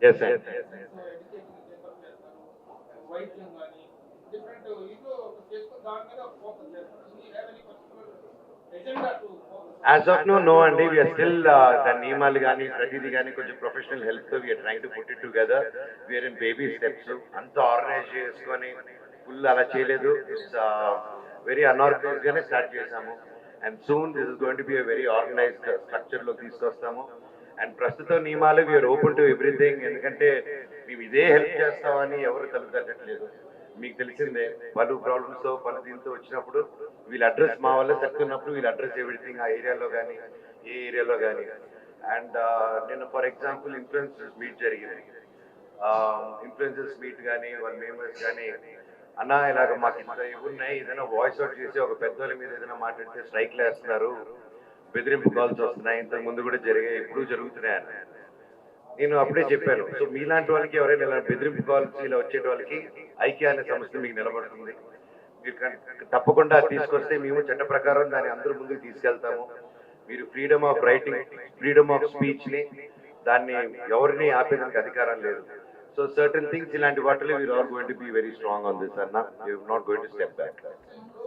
Yes, sir. As of now, no, Andy. We are still the నియమాలు కానీ ప్రతిదీ కానీ కొంచెం ప్రొఫెషనల్ హెల్ప్ తో we're trying to put it together. We're in baby steps. అంతా organise చేసుకొని ఫుల్ అలా చేయలేదు. ఇట్స్ వెరీ అన్ఆర్గనైజ్ గానే స్టార్ట్ చేసాము. And soon this is going to be a very organised structure లో తీసుకొస్తాము. అండ్ ప్రస్తుత నియమాలు వీఆర్ ఓపెన్ టు ఎవ్రీథింగ్. ఎందుకంటే మేము ఇదే హెల్ప్ చేస్తామని ఎవరు తలుపు తగ్గట్లేదు. మీకు తెలిసిందే పలు ప్రాబ్లమ్స్ తో పలు దీంతో వచ్చినప్పుడు వీళ్ళ అడ్రస్ మా వల్ల చెప్తున్నప్పుడు వీళ్ళ అడ్రస్ ఎవ్రీథింగ్ ఆ ఏరియాలో కానీ ఏ ఏరియాలో కానీ. అండ్ నేను ఫర్ ఎగ్జాంపుల్ ఇన్ఫ్లుయెన్సర్స్ మీట్ జరిగింది. ఇన్ఫ్లుయెన్సర్స్ మీట్ కానీ వాళ్ళ మెంబర్స్ కానీ అన్న ఇలాగ మాకు ఇంత ఉన్నాయి, ఏదైనా వాయిస్ అవుట్ చేసి ఒక పెద్దోళ్ళ మీద ఏదైనా మాట్లాడితే స్ట్రైక్లు వేస్తున్నారు, బెదిరింపు కాల్స్ వస్తున్నాయి, ఇంతకు ముందు కూడా జరిగాయి, ఇప్పుడు జరుగుతున్నాయి అన్న. నేను అప్పుడే చెప్పాను, సో మీలాంటి వాళ్ళకి ఎవరైనా ఇలా బెదిరింపు కాల్స్ ఇలా వచ్చే వాళ్ళకి ఐక్య అనే సంస్థ మీకు నిలబడుతుంది. మీరు తప్పకుండా తీసుకొస్తే మేము చట్ట ప్రకారం దాన్ని అందరూ ముందుకు తీసుకెళ్తాము. మీరు freedom of writing, freedom of speech ని దాన్ని ఎవరిని ఆపేదానికి అధికారం లేదు. సో సర్టన్ థింగ్స్ ఇలాంటి వాటిలో we are all going to be very strong on this అన్న. We are not going to step back.